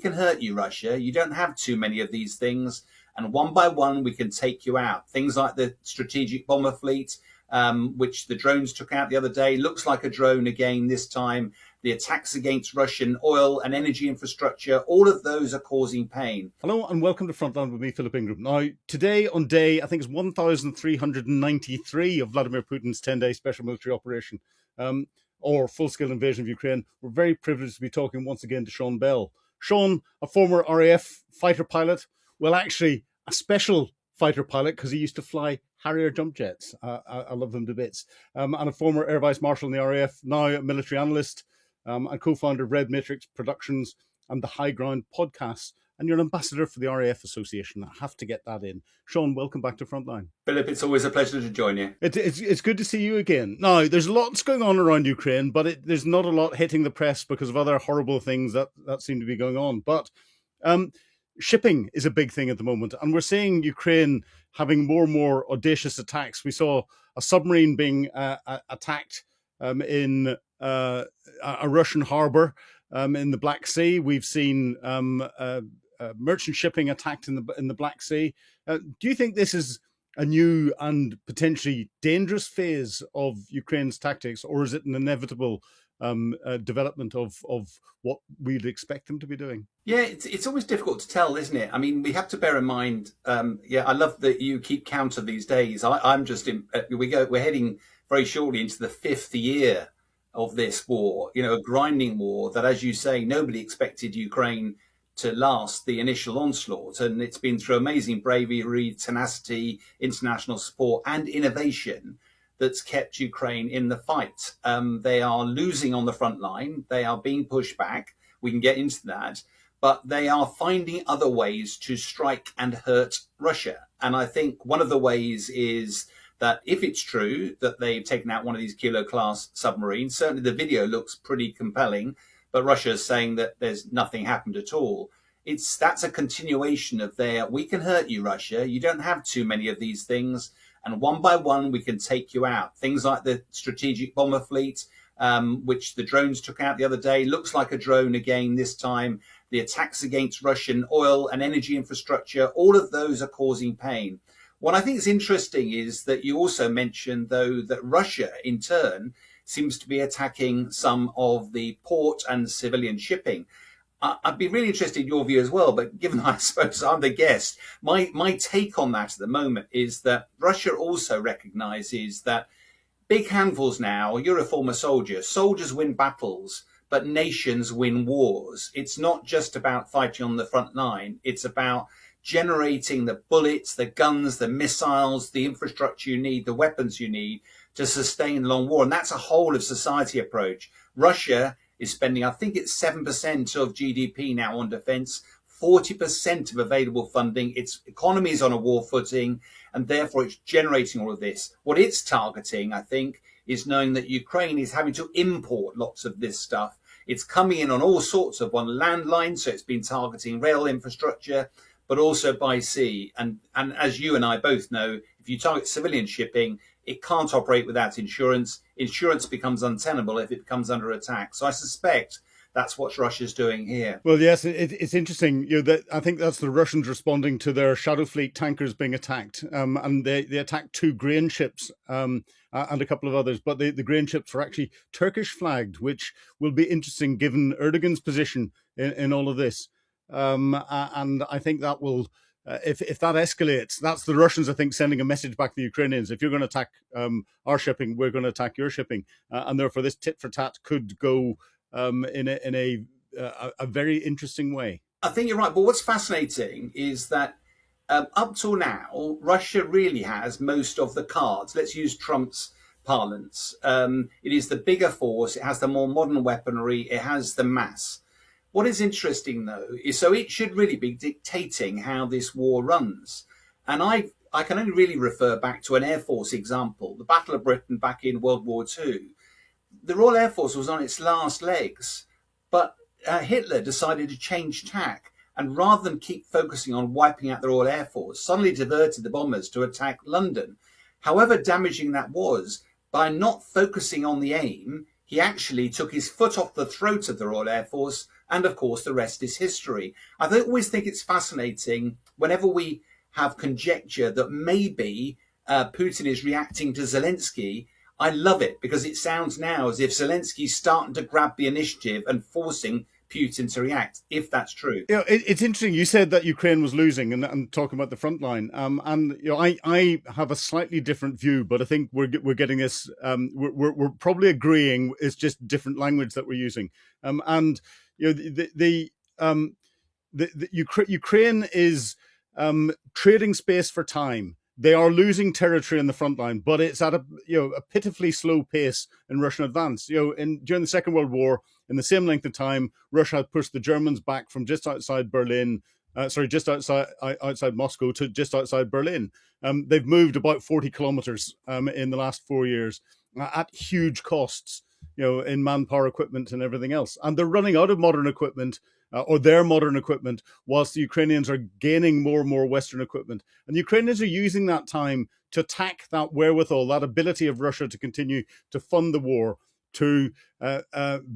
can hurt you, Russia. You don't have too many of these things. And one by one, we can take you out. Things like the strategic bomber fleet, which the drones took out the other day, looks like a drone again this time. The attacks against Russian oil and energy infrastructure, all of those are causing pain. Hello and welcome to Frontline with me, Philip Ingram. Now, today on day, I think it's 1,393 of Vladimir Putin's 10-day special military operation, or full-scale invasion of Ukraine, we're very privileged to be talking once again to Sean Bell. Sean, a former RAF fighter pilot, well, actually, a special fighter pilot because he used to fly Harrier jump jets. I love them to bits. And a former Air Vice Marshal in the RAF, now a military analyst, and co-founder of Red Matrix Productions and the High Ground podcast. And you're an ambassador for the RAF Association. I have to get that in. Sean, welcome back to Frontline. Philip, it's always a pleasure to join you. It's good to see you again. Now, there's lots going on around Ukraine, but there's not a lot hitting the press because of other horrible things that seem to be going on. But shipping is a big thing at the moment, and we're seeing Ukraine having more and more audacious attacks. We saw a submarine being attacked in a Russian harbor in the Black Sea. We've seen merchant shipping attacked in the Black Sea. Do you think this is a new and potentially dangerous phase of Ukraine's tactics, or is it an inevitable development of what we'd expect them to be doing? Yeah, it's always difficult to tell, isn't it? I mean, we have to bear in mind. I love that you keep count of these days. I'm just we're heading very shortly into the 5th year of this war. You know, a grinding war that, as you say, nobody expected Ukraine to last the initial onslaught, and it's been through amazing bravery, tenacity, international support, and innovation that's kept Ukraine in the fight. They are losing on the front line. They are being pushed back. We can get into that. But they are finding other ways to strike and hurt Russia. And I think one of the ways is that if it's true that they've taken out one of these Kilo-class submarines, certainly the video looks pretty compelling, but Russia is saying that there's nothing happened at all. That's a continuation of we can hurt you, Russia. You don't have too many of these things. And one by one, we can take you out. Things like the strategic bomber fleet, which the drones took out the other day, looks like a drone again this time. The attacks against Russian oil and energy infrastructure, all of those are causing pain. What I think is interesting is that you also mentioned, though, that Russia, in turn, seems to be attacking some of the port and civilian shipping. I'd be really interested in your view as well, but given I suppose I'm the guest, my take on that at the moment is that Russia also recognises that big handfuls now, you're a former soldier, soldiers win battles, but nations win wars. It's not just about fighting on the front line, it's about generating the bullets, the guns, the missiles, the infrastructure you need, the weapons you need to sustain long war. And that's a whole of society approach. Russia is spending, I think it's 7% of GDP now on defense, 40% of available funding. Its economy is on a war footing, and therefore it's generating all of this. What it's targeting, I think, is knowing that Ukraine is having to import lots of this stuff. It's coming in on all sorts of landlines, so it's been targeting rail infrastructure, but also by sea. And as you and I both know, if you target civilian shipping, it can't operate without insurance. Insurance becomes untenable if it comes under attack. So I suspect that's what Russia's doing here. Well, yes, it's interesting. I think that's the Russians responding to their Shadow Fleet tankers being attacked, and they attacked 2 grain ships and a couple of others. But the grain ships were actually Turkish flagged, which will be interesting given Erdogan's position in all of this. And I think that will, if that escalates, that's the Russians, I think, sending a message back to the Ukrainians. If you're going to attack our shipping, we're going to attack your shipping. And therefore, this tit for tat could go in a very interesting way. I think you're right. But what's fascinating is that up till now, Russia really has most of the cards. Let's use Trump's parlance. It is the bigger force. It has the more modern weaponry. It has the mass. What is interesting, though, is so it should really be dictating how this war runs. And I can only really refer back to an Air Force example, the Battle of Britain back in World War II. The Royal Air Force was on its last legs, but Hitler decided to change tack, and rather than keep focusing on wiping out the Royal Air Force, suddenly diverted the bombers to attack London. However damaging that was, by not focusing on the aim, he actually took his foot off the throat of the Royal Air Force And of course, the rest is history. I always think it's fascinating whenever we have conjecture that maybe Putin is reacting to Zelensky. I love it because it sounds now as if Zelensky's starting to grab the initiative and forcing Putin to react, if that's true. It's interesting. You said that Ukraine was losing, and talking about the front line. And I have a slightly different view, but I think we're getting this. We're probably agreeing. It's just different language that we're using. And Ukraine is trading space for time. They are losing territory in the front line, but it's at a pitifully slow pace in Russian advance. During the Second World War, in the same length of time, Russia had pushed the Germans back from just outside Berlin, just outside Moscow to just outside Berlin. They've moved about 40 kilometers in the last 4 years at huge costs, in manpower, equipment, and everything else. And they're running out of modern equipment. Or their modern equipment, whilst the Ukrainians are gaining more and more Western equipment. And the Ukrainians are using that time to attack that wherewithal, that ability of Russia to continue to fund the war, to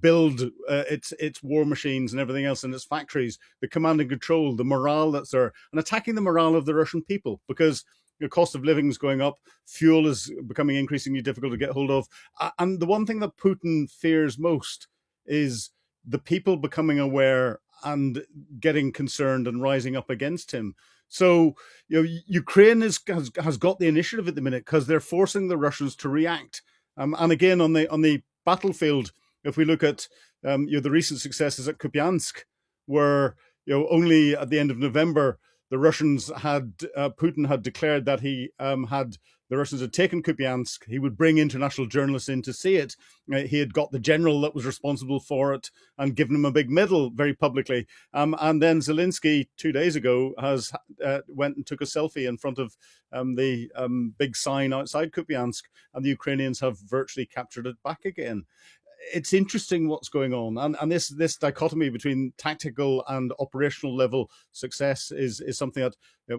build its war machines and everything else in its factories, the command and control, the morale that's there, and attacking the morale of the Russian people, because the cost of living is going up, fuel is becoming increasingly difficult to get hold of. And the one thing that Putin fears most is the people becoming aware and getting concerned and rising up against him. So, Ukraine has got the initiative at the minute because they're forcing the Russians to react. And again, on the battlefield, if we look at the recent successes at Kupiansk, where only at the end of November the Russians Putin had declared that the Russians had taken Kupiansk. He would bring international journalists in to see it. He had got the general that was responsible for it and given him a big medal very publicly. And then Zelensky 2 days ago went and took a selfie in front of the big sign outside Kupiansk, and the Ukrainians have virtually captured it back again. It's interesting what's going on, and this dichotomy between tactical and operational level success is something that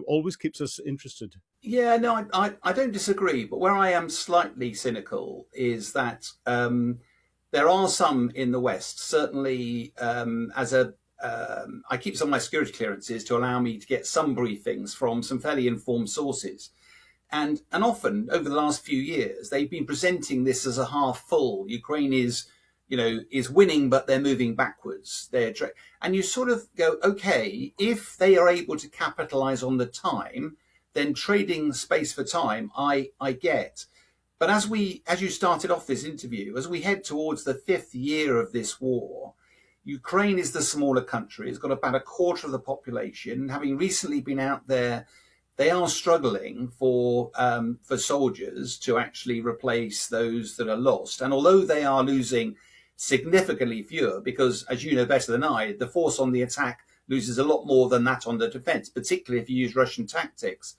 always keeps us interested. Yeah, no, I don't disagree, but where I am slightly cynical is that there are some in the West, certainly I keep some of my security clearances to allow me to get some briefings from some fairly informed sources. And often over the last few years, they've been presenting this as a half full. Ukraine is winning, but they're moving backwards. And you sort of go, okay, if they are able to capitalize on the time, then trading space for time, I get. But as you started off this interview, as we head towards the 5th year of this war, Ukraine is the smaller country. It's got about a quarter of the population. Having recently been out there, they are struggling for soldiers to actually replace those that are lost. And although they are losing significantly fewer, because as you know better than I, the force on the attack loses a lot more than that on the defense, particularly if you use Russian tactics.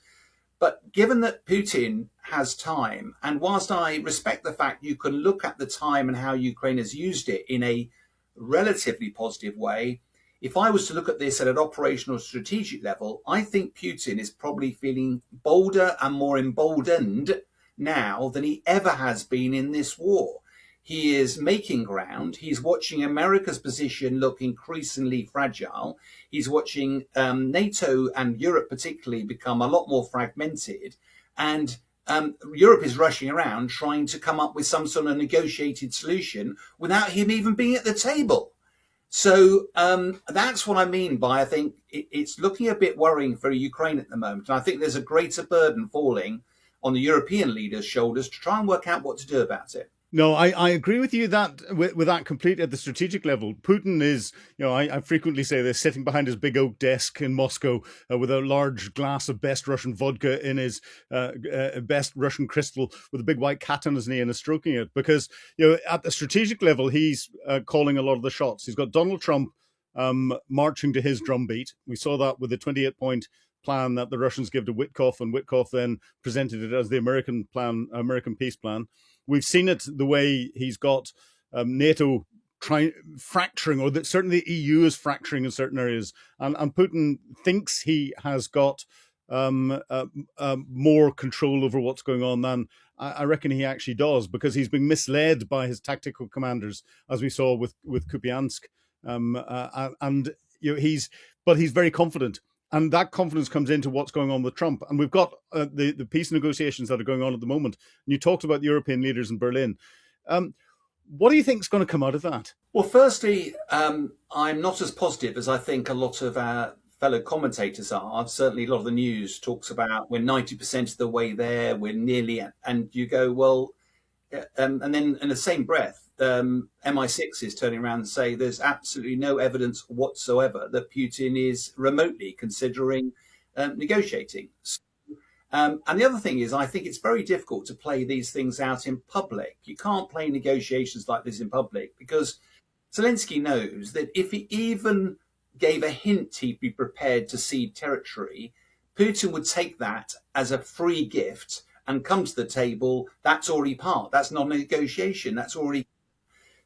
But given that Putin has time, and whilst I respect the fact you can look at the time and how Ukraine has used it in a relatively positive way, if I was to look at this at an operational strategic level, I think Putin is probably feeling bolder and more emboldened now than he ever has been in this war. He is making ground. He's watching America's position look increasingly fragile. He's watching NATO and Europe particularly become a lot more fragmented. And Europe is rushing around trying to come up with some sort of negotiated solution without him even being at the table. So that's what I mean by I think it's looking a bit worrying for Ukraine at the moment. And I think there's a greater burden falling on the European leaders' shoulders to try and work out what to do about it. No, I agree with you that with that completely at the strategic level. Putin is, I frequently say this, sitting behind his big oak desk in Moscow with a large glass of best Russian vodka in his best Russian crystal with a big white cat on his knee and is stroking it. Because, at the strategic level, he's calling a lot of the shots. He's got Donald Trump marching to his drumbeat. We saw that with the 28-point plan that the Russians gave to Witkoff, and Witkoff then presented it as the American peace plan. We've seen it the way he's got NATO fracturing, or that certainly the EU is fracturing in certain areas, and Putin thinks he has got more control over what's going on than I reckon he actually does, because he's been misled by his tactical commanders, as we saw with Kupiansk. and he's very confident. And that confidence comes into what's going on with Trump. And we've got the peace negotiations that are going on at the moment. And you talked about the European leaders in Berlin. What do you think is going to come out of that? Well, firstly, I'm not as positive as I think a lot of our fellow commentators are. Certainly, a lot of the news talks about we're 90% of the way there, we're nearly, and you go, well, and then in the same breath, MI6 is turning around and say there's absolutely no evidence whatsoever that Putin is remotely considering negotiating. And the other thing is, I think it's very difficult to play these things out in public. You can't play negotiations like this in public because Zelensky knows that if he even gave a hint he'd be prepared to cede territory, Putin would take that as a free gift and come to the table. That's already part. That's not a negotiation. That's already.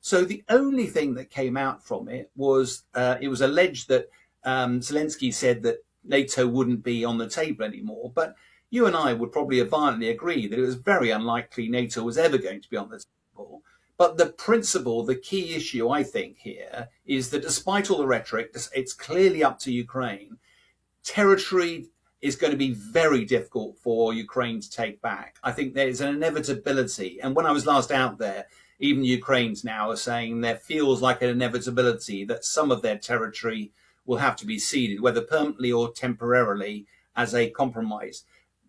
So the only thing that came out from it was alleged that Zelensky said that NATO wouldn't be on the table anymore. But you and I would probably violently agree that it was very unlikely NATO was ever going to be on the table. But the principle, the key issue, I think, here is that despite all the rhetoric, it's clearly up to Ukraine. Territory is going to be very difficult for Ukraine to take back. I think there's an inevitability. And when I was last out there, even Ukrainians now are saying there feels like an inevitability that some of their territory will have to be ceded, whether permanently or temporarily, as a compromise.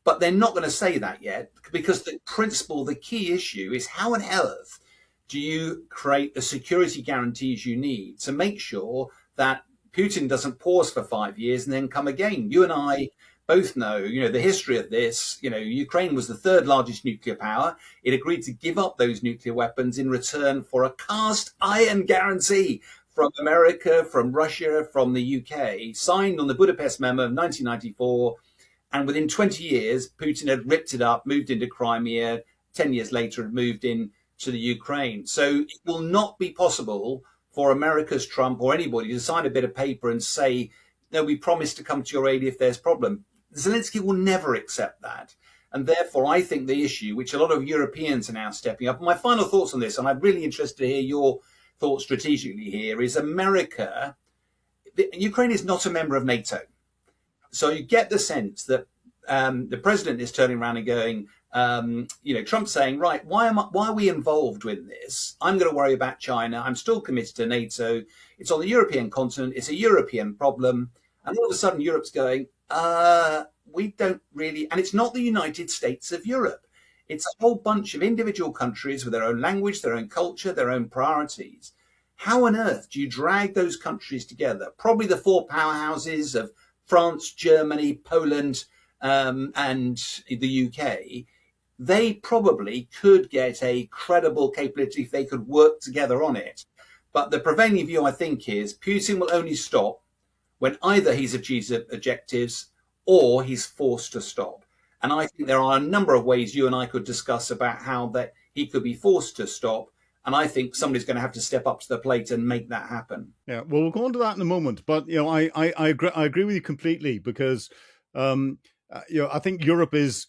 But they're not going to say that yet because the principle, the key issue is how on earth do you create the security guarantees you need to make sure that Putin doesn't pause for 5 years and then come again? You and I both know, the history of this. Ukraine was the third largest nuclear power. It agreed to give up those nuclear weapons in return for a cast iron guarantee from America, from Russia, from the UK, signed on the Budapest Memo of 1994. And within 20 years, Putin had ripped it up, moved into Crimea. 10 years later, had moved in to the Ukraine. So it will not be possible for America's Trump or anybody to sign a bit of paper and say, no, we promise to come to your aid if there's a problem. Zelensky will never accept that. And therefore, I think the issue, which a lot of Europeans are now stepping up, my final thoughts on this, and I'm really interested to hear your thoughts strategically here, is Ukraine is not a member of NATO. So you get the sense that the president is turning around and going, Trump's saying, right, why are we involved with this? I'm going to worry about China. I'm still committed to NATO. It's on the European continent. It's a European problem. And all of a sudden, Europe's going, we don't really, and it's not the United States of Europe. It's a whole bunch of individual countries with their own language, their own culture, their own priorities. How on earth do you drag those countries together? Probably the four powerhouses of France, Germany, Poland, and the UK. They probably could get a credible capability if they could work together on it. But the prevailing view, I think, is Putin will only stop when either he's achieved objectives or he's forced to stop. And I think there are a number of ways you and I could discuss about how that he could be forced to stop. And I think somebody's going to have to step up to the plate and make that happen. Yeah, well, we'll go on to that in a moment. But, I agree with you completely because, I think Europe is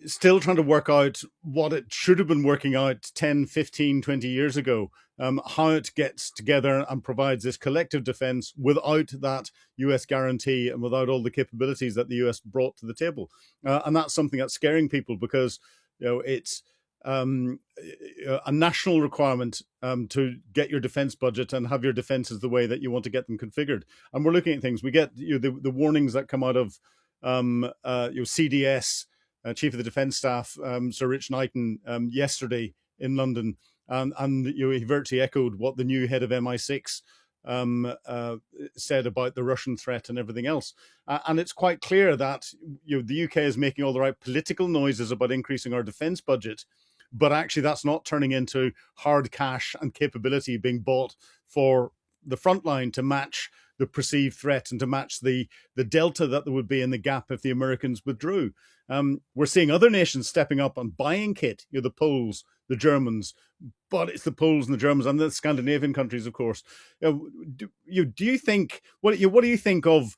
still trying to work out what it should have been working out 10, 15, 20 years ago, how it gets together and provides this collective defense without that US guarantee and without all the capabilities that the US brought to the table. And that's something that's scaring people because, it's a national requirement to get your defense budget and have your defenses the way that you want to get them configured. And we're looking at things. We get the warnings that come out of CDS, Chief of the Defence Staff, Sir Rich Knighton, yesterday in London, and he virtually echoed what the new head of MI6 said about the Russian threat and everything else. And it's quite clear that the UK is making all the right political noises about increasing our defence budget, but actually that's not turning into hard cash and capability being bought for the front line to match the perceived threat and to match the delta that there would be in the gap if the Americans withdrew. We're seeing other nations stepping up and buying kit, the Poles, the Germans, but it's the Poles and the Germans and the Scandinavian countries, of course. Do you think, what do you think of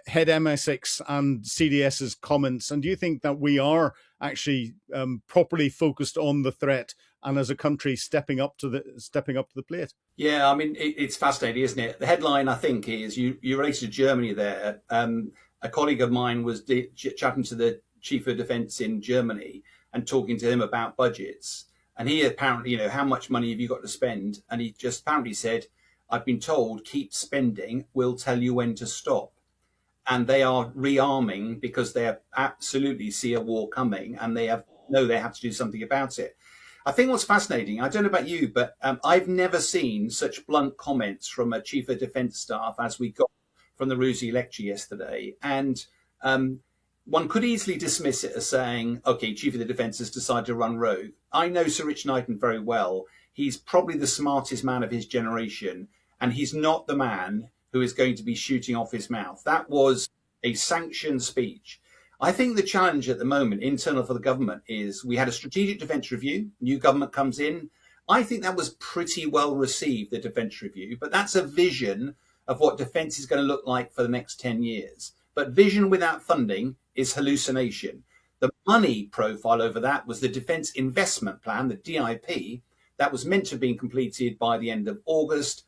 head MI6 and CDS's comments? And do you think that we are actually properly focused on the threat and as a country stepping up to the plate. Yeah, I mean, it's fascinating, isn't it? The headline, I think, is you related to Germany there. A colleague of mine was chatting to the chief of defence in Germany and talking to him about budgets. And he apparently, how much money have you got to spend? And he just apparently said, I've been told, keep spending, we'll tell you when to stop. And they are rearming because they absolutely see a war coming and they have to do something about it. I think what's fascinating, I don't know about you, but I've never seen such blunt comments from a chief of defence staff as we got from the Ruzzi lecture yesterday. And one could easily dismiss it as saying, OK, chief of the defence has decided to run rogue. I know Sir Rich Knighton very well. He's probably the smartest man of his generation, and he's not the man who is going to be shooting off his mouth. That was a sanctioned speech. I think the challenge at the moment, internal for the government, is we had a strategic defence review. New government comes in. I think that was pretty well received, the defence review, but that's a vision of what defence is going to look like for the next 10 years. But vision without funding is hallucination. The money profile over that was the Defence Investment Plan, the DIP, that was meant to have been completed by the end of August.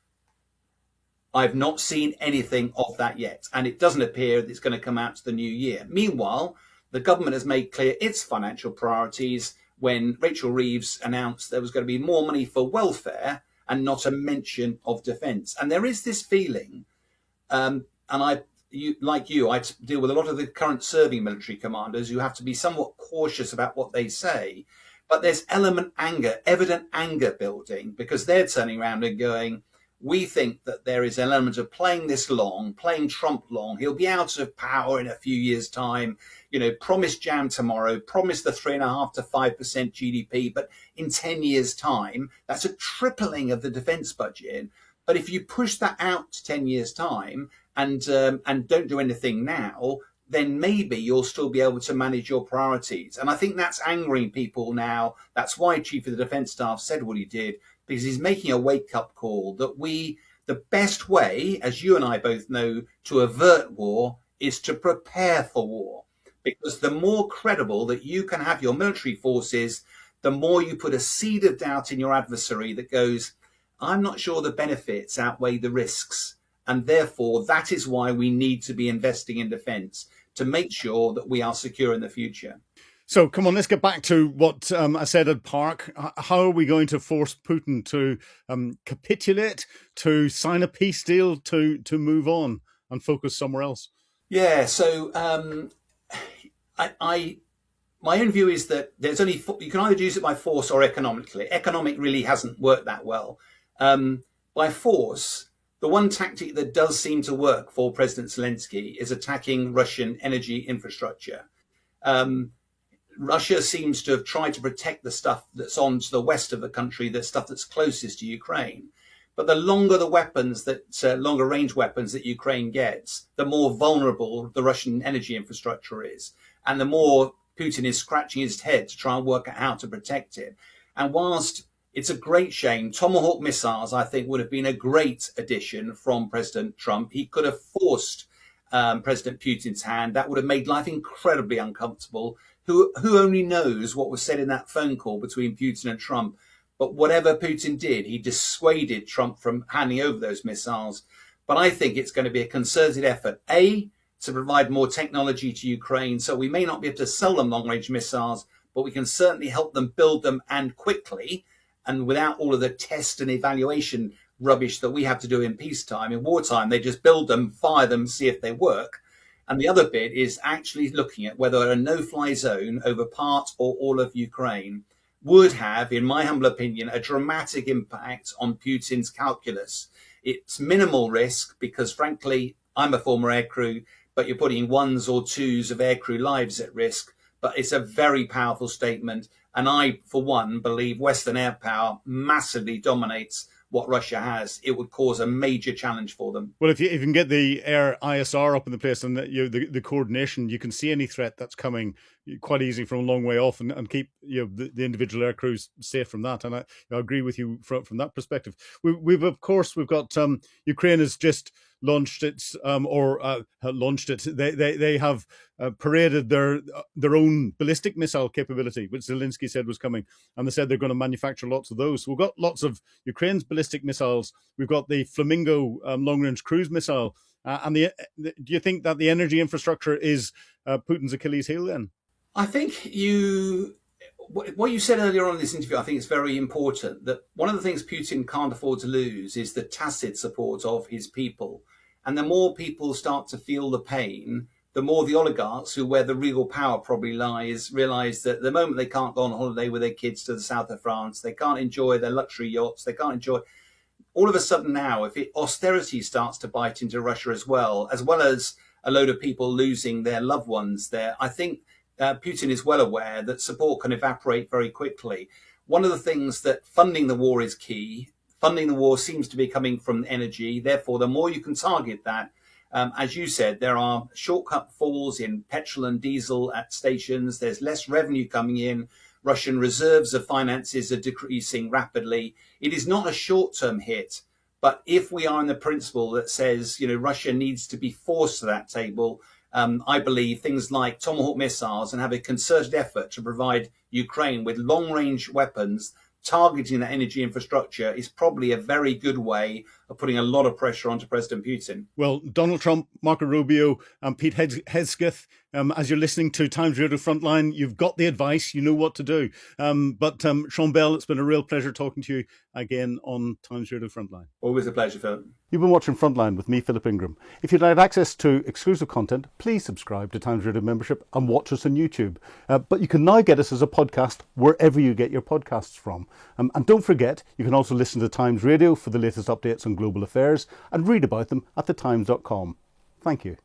I've not seen anything of that yet, and it doesn't appear that it's going to come out to the new year. Meanwhile, the government has made clear its financial priorities when Rachel Reeves announced there was going to be more money for welfare and not a mention of defence. And there is this feeling, and I deal with a lot of the current serving military commanders who have to be somewhat cautious about what they say, but there's evident anger building because they're turning around and going, we think that there is an element of playing this long, playing Trump long. He'll be out of power in a few years' time. Promise jam tomorrow, promise the 3.5% to 5% GDP, but in 10 years' time, that's a tripling of the defence budget. But if you push that out to 10 years' time and don't do anything now, then maybe you'll still be able to manage your priorities. And I think that's angering people now. That's why Chief of the Defence Staff said what he did, because he's making a wake-up call that the best way, as you and I both know, to avert war is to prepare for war. Because the more credible that you can have your military forces, the more you put a seed of doubt in your adversary that goes, I'm not sure the benefits outweigh the risks. And therefore, that is why we need to be investing in defence, to make sure that we are secure in the future. So come on, let's get back to what I said at Park. How are we going to force Putin to capitulate, to sign a peace deal, to move on and focus somewhere else? Yeah, so my own view is that you can either use it by force or economically. Economic really hasn't worked that well. By force, the one tactic that does seem to work for President Zelensky is attacking Russian energy infrastructure. Russia seems to have tried to protect the stuff that's on to the west of the country, the stuff that's closest to Ukraine. But the longer the weapons longer range weapons that Ukraine gets, the more vulnerable the Russian energy infrastructure is. And the more Putin is scratching his head to try and work out how to protect it. And whilst it's a great shame, Tomahawk missiles, I think, would have been a great addition from President Trump. He could have forced President Putin's hand. That would have made life incredibly uncomfortable. Who only knows what was said in that phone call between Putin and Trump? But whatever Putin did, he dissuaded Trump from handing over those missiles. But I think it's going to be a concerted effort, A, to provide more technology to Ukraine. So we may not be able to sell them long-range missiles, but we can certainly help them build them and quickly and without all of the test and evaluation rubbish that we have to do in peacetime. In wartime, they just build them, fire them, see if they work. And the other bit is actually looking at whether a no-fly zone over part or all of Ukraine would have, in my humble opinion, a dramatic impact on Putin's calculus. It's minimal risk because, frankly, I'm a former aircrew, but you're putting ones or twos of aircrew lives at risk. But it's a very powerful statement. And I, for one, believe Western air power massively dominates what Russia has. It would cause a major challenge for them. Well, if you can get the air ISR up in the place and the coordination, you can see any threat that's coming quite easy from a long way off and keep the individual air crews safe from that. And I agree with you from that perspective. We've got Ukraine has just launched its launched it. They have paraded their own ballistic missile capability, which Zelensky said was coming, and they said they're going to manufacture lots of those. So we've got lots of Ukraine's ballistic missiles. We've got the Flamingo long-range cruise missile. Do you think that the energy infrastructure is Putin's Achilles heel then? I think what you said earlier on in this interview, I think it's very important that one of the things Putin can't afford to lose is the tacit support of his people. And the more people start to feel the pain, the more the oligarchs, where the real power probably lies, realize that the moment they can't go on holiday with their kids to the south of France, they can't enjoy their luxury yachts, they can't enjoy... All of a sudden now, if austerity starts to bite into Russia as well as a load of people losing their loved ones there, I think Putin is well aware that support can evaporate very quickly. One of the things that funding the war is key. Funding the war seems to be coming from energy. Therefore, the more you can target that, as you said, there are shortcut falls in petrol and diesel at stations. There's less revenue coming in. Russian reserves of finances are decreasing rapidly. It is not a short-term hit, but if we are in the principle that says, Russia needs to be forced to that table, I believe things like Tomahawk missiles and have a concerted effort to provide Ukraine with long-range weapons targeting that energy infrastructure is probably a very good way of putting a lot of pressure onto President Putin. Well, Donald Trump, Marco Rubio, and Pete Hegseth, as you're listening to Times Radio Frontline, you've got the advice, you know what to do. But Sean Bell, it's been a real pleasure talking to you again on Times Radio Frontline. Always a pleasure, Philip. You've been watching Frontline with me, Philip Ingram. If you'd like access to exclusive content, please subscribe to Times Radio membership and watch us on YouTube. But you can now get us as a podcast wherever you get your podcasts from. And don't forget, you can also listen to Times Radio for the latest updates on global affairs and read about them at thetimes.com. Thank you.